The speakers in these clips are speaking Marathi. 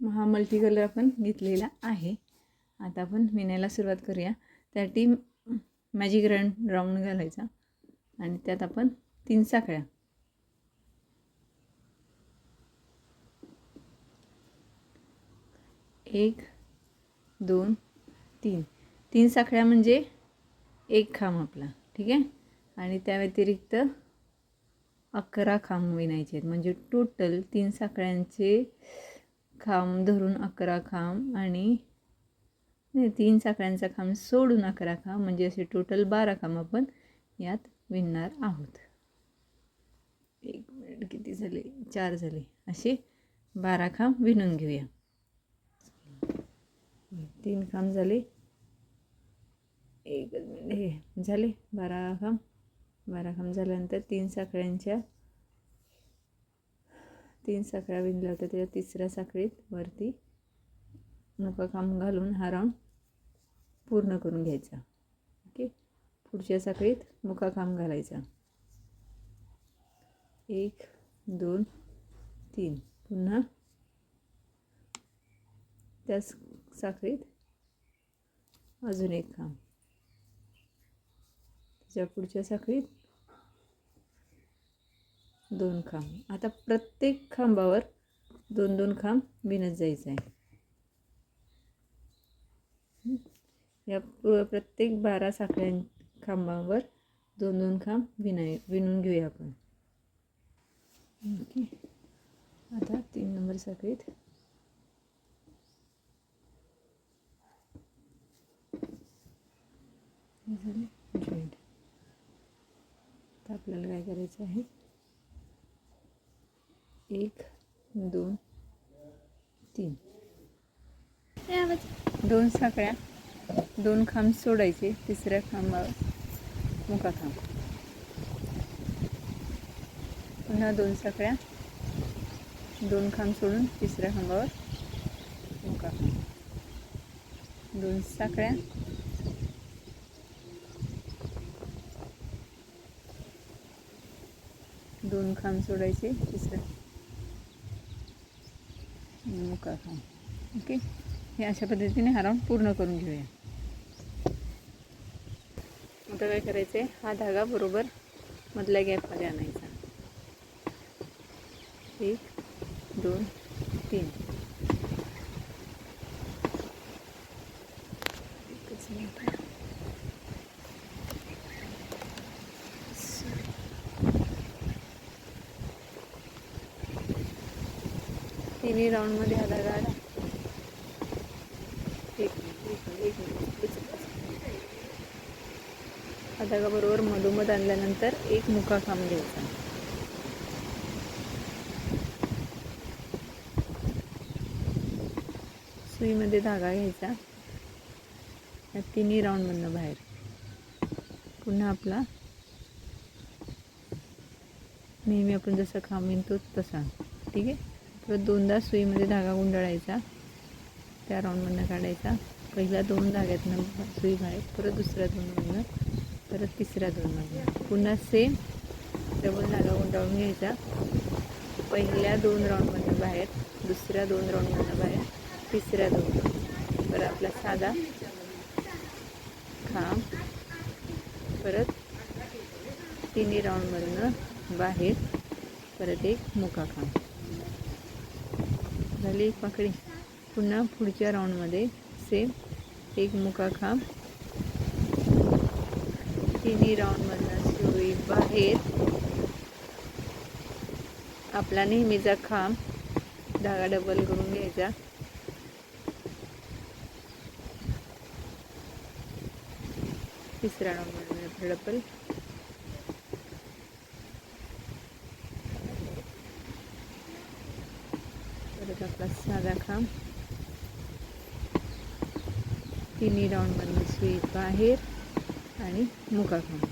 हा मल्टी कलर आपण घेतलेला आहे. आता आपण विणायला सुरुवात करूया. त्यासाठी मॅजिक राऊंड घालायचा आणि त्यात आपण 3 साखळ्या, 1 2 3 3 साखळ्या म्हणजे 1 खांब आपला. ठीक आहे. आणि त्या व्यतिरिक्त 11 खांब विणायचे आहेत. म्हणजे टोटल 3 साखळ्यांचे खांब धरून 11 खांब आणि 3 साखळ्यांचा खांब सोडून 11 खांब, म्हणजे असे टोटल 12 खांब आपण यात विणणार आहोत. 1 मिनिट, किती झाले? 4 झाले. असे 12 खांब विणून घेऊया. 3 खांब झाले. 1 मिनिट, हे झाले 12 खांब. 12 खांब झाल्यानंतर 3 साखळ्या विणल्या होत्या. त्या तिसऱ्या साखळीत वरती मुका खांब घालून हा राऊंड पूर्ण करून घ्यायचा. ओके. पुढच्या साखळीत मुका खांब घालायचा. 1 2 3. पुन्हा त्या साखळीत अजून 1 खांब. त्याच्या पुढच्या साखळीत 2 खांब. आता प्रत्येक खांबावर 2-2 खांब विणत जायचं आहे. या प्रत्येक 12 साखळ्या खांबावर 2-2 खांब विणून घेऊया आपण. ओके. आता 3 नंबर साखळीत झाले जॉईंट. आता आपल्याला काय करायचं आहे? 1 2 3 2 साखळ्या, 2 खांब सोडायचे. तिसऱ्या खांबावर मुका खांब. पुन्हा 2 साखळ्या, 2 खांब सोडून तिसऱ्या खांबावर मुका खांब. 2 साखळ्या, 2 खांब सोडायचे. तिसऱ्या मुका खांब. ओके. हे अशा पद्धतीने हा राऊंड पूर्ण करून घेऊया. आता काय करायचं आहे? हा धागा बरोबर मधल्या गॅपमध्ये आणायचा. 1 2 3. तिन्ही राऊंडमध्ये हा धागा आला. एक मिनिट. हा धागा बरोबर मधोमध आणल्यानंतर 1 मुका खांब घ्यायचा. सुईमध्ये धागा घ्यायचा. या तिन्ही राऊंडमधनं बाहेर. पुन्हा आपला नेहमी आपण जसं खांब विणतो तसा. ठीक आहे. परत 2दा सुईमध्ये धागा गुंडाळायचा. त्या राऊंडमधनं काढायचा. पहिल्या 2 धाग्यातनं सुई बाहेर, परत दुसऱ्या 2मधनं, परत तिसऱ्या 2मधनं. पुन्हा सेम डबल धागा गुंडाळून घ्यायचा. पहिल्या 2 राऊंडमधनं बाहेर, दुसऱ्या 2 राऊंडमधनं बाहेर, तिसऱ्या 2. परत आपला साधा खांब, परत तिन्ही राऊंडमधनं बाहेर, परत 1 मुका खांब. झाली 1 पाकळी. पुन्हा पुढच्या राऊंडमध्ये सेम 1 मुका खांब, तिन्ही राऊंडमधनं सुई बाहेर, आपला नेहमीचा खांब, धागा डबल करून घ्यायचा. तिसऱ्या राऊंडमध्ये डबल, परत आपला साधा खांब, तिन्ही राऊंडमधनं सुई बाहेर आणि मुका खांब.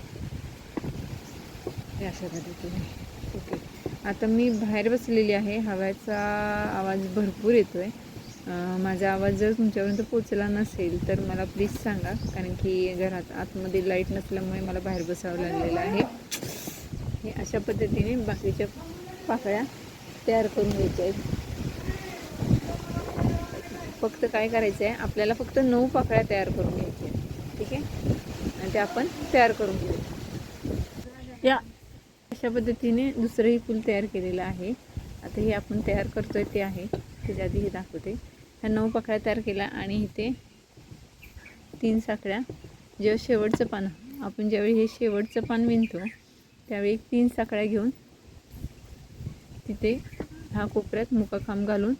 अशा पद्धतीने. ओके. आता मी बाहेर बसलेली आहे. हवेचा आवाज भरपूर येतो आहे. माझा आवाज जर तुमच्यापर्यंत पोचला नसेल तर मला प्लीज सांगा, कारण की घरात आतमध्ये लाईट नसल्यामुळे मला बाहेर बसावं लागलेलं आहे. हे अशा पद्धतीने बाकीच्या पाकळ्या तयार करून घ्यायच्या आहेत. फक्त काय करायचं आहे, आपल्याला फक्त 9 पाकळ्या तयार करून घ्यायच्या आहेत. ठीक आहे, आणि ते आपण तयार करून घेऊ. या अशा पद्धतीने दुसरंही फूल तयार केलेलं आहे. आता हे आपण तयार करतोय ते आहे, त्याच्या आधी हे दाखवते. ह्या 9 पाकळ्या तयार केल्या आणि इथे 3 साखळ्या. जेव्हा शेवटचं पान आपण ज्यावेळी हे शेवटचं पान विणतो त्यावेळी 3 साखळ्या घेऊन तिथे हा कोपऱ्यात मुकाखांब घालून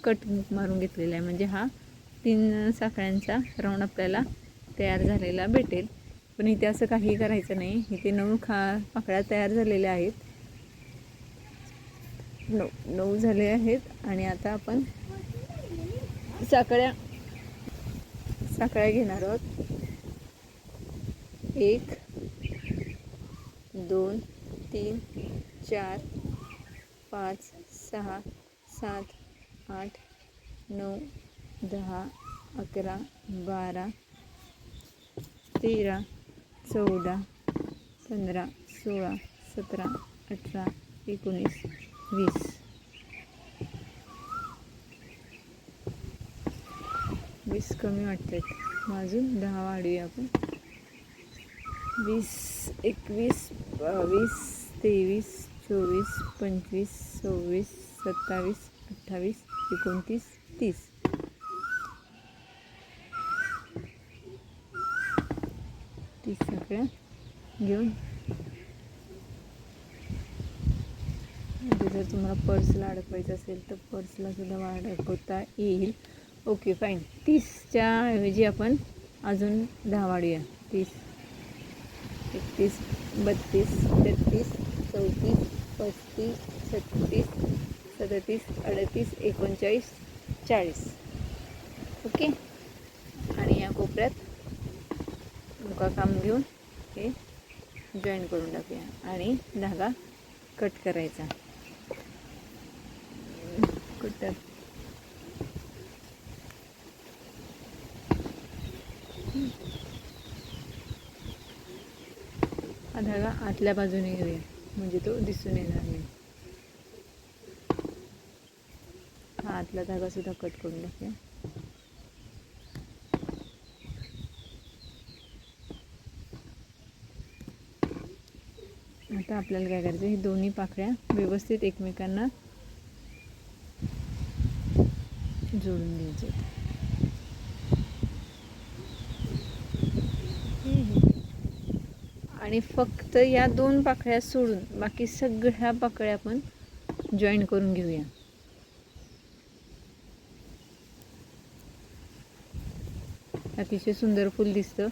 कट मारून घेतलेला आहे. म्हणजे हा 3 साखळ्यांचा राऊंड आपल्याला तयार झालेला भेटेल. पण इथे असं काही करायचं नाही. इथे 9 पाकळ्या तयार झालेल्या आहेत. 9 झाले आहेत आणि आता आपण साखळ्या घेणार आहोत. 1 2 3 4 5 6 7 8 9 10 11 12 13 14 15 16 17 18 19 20. 20 कमी वाटतात, अजून 10 वाढूया आपण. 20 21 22 23 24 25 26 27 28 29 30. 30 साखळ्या घेऊन जर तुम्हाला पर्सला अडकवायचं असेल तर पर्सला सुद्धा अडकवता येईल. Okay fine. 30च्या ऐवजी आपण अजून 10 वाढूया. 30 31 32 33 34 35 36 37 38 39 40. ओके, आणि या कोपऱ्यात मुकाखांब घेऊन हे जॉईन करून टाकूया आणि धागा कट करायचा. कट हा धागा आतल्या बाजूने घेऊया म्हणजे तो दिसून येणार नाही. हा आतला धागा सुद्धा कट करून टाकूया. आता आपल्याला काय करायचं, हे दोन्ही पाकळ्या व्यवस्थित एकमेकांना जोडून घ्यायचे. आणि फक्त या 2 पाकळ्या सोडून बाकी सगळ्या पाकळ्या आपण जॉईन करून घेऊया. अतिशय सुंदर फूल दिसतं.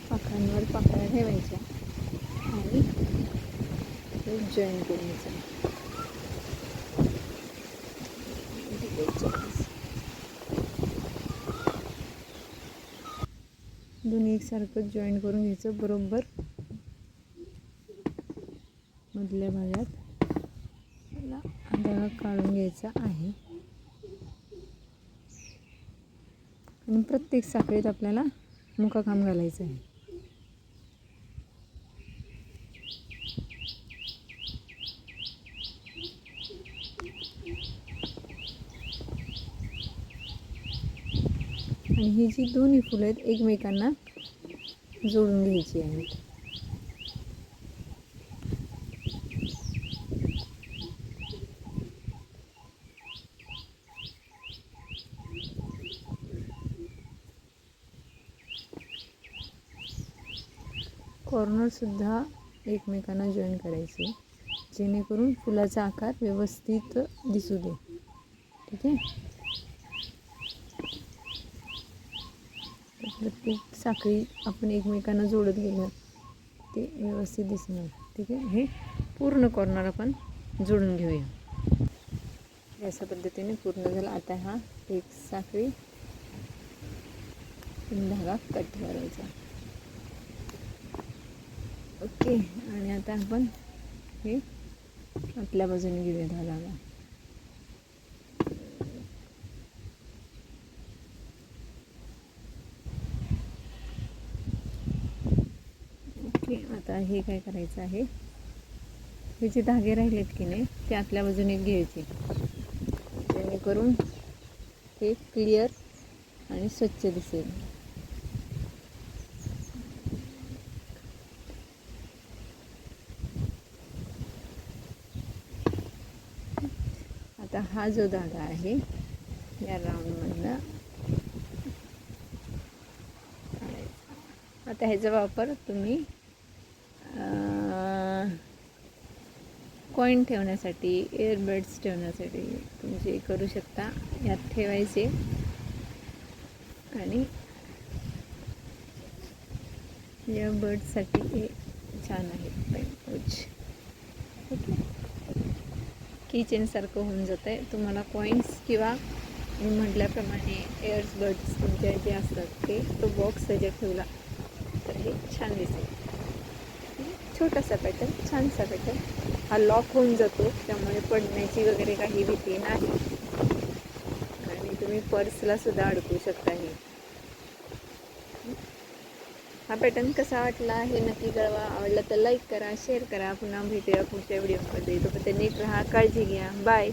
पाकळ्यांवर पाकळ्या ठेवायच्या आणि जॉईन करायचं. दोन्ही एकसारखं जॉईन करून घ्यायचं. बरोबर मधल्या भागात धागा काढून घ्यायचा आहे आणि प्रत्येक साखळीत आपल्याला मुकाखांब घालायचं आहे. आणि ही जी दोन्ही फुलं आहेत एकमेकांना जोडून घ्यायची आहेत. कॉर्नरसुद्धा एकमेकांना जॉईन करायचे जेणेकरून फुलाचा आकार व्यवस्थित दिसू दे. ठीक आहे, प्रत्येक साखळी आपण एकमेकांना जोडत गेलो ते व्यवस्थित दिसणार. ठीक आहे, हे पूर्ण कॉर्नर आपण जोडून घेऊया. अशा पद्धतीने पूर्ण झालं. आता हा एक साखळी धागा कट करायचा. ओके, आणि आता आपण हे आतल्या बाजूने घेऊया धागा. आता हे काय करायचं आहे, हे जे धागे राहिलेत की नाही ते आतल्या बाजूने घ्यायचे, जेणेकरून हे क्लिअर आणि स्वच्छ दिसेल. आता हा जो धागा आहे या राऊंडमधनं आता ह्याचा वापर तुम्ही कॉईन ठेवण्यासाठी, इयरबड्स ठेवण्यासाठी तुम्ही करू शकता. यात ठेवायचे आणि इयरबड्ससाठी हे छान आहे पाऊच. ओके, कीचेनसारखं होऊन जातं आहे. तुम्हाला कॉईन्स किंवा मी म्हटल्याप्रमाणे इयरबड्स तुमच्या जे असतात ते तो बॉक्स त्याच्यात ठेवला तर हे छान दिसेल. छोटासा पॅटर्न, छानसा पॅटर्न. हा लॉक होऊन जातो, त्यामुळे पडण्याची वगैरे काही भीती नाही आणि तुम्ही पर्सला सुद्धा अडकवू शकता. हा पॅटर्न कसा वाटला हे नक्की कळवा. आवडला तर लाईक करा, शेअर करा. पुन्हा भेटूया पुढच्या व्हिडिओमध्ये. तोपर्यंत नीट राहा, काळजी घ्या. बाय.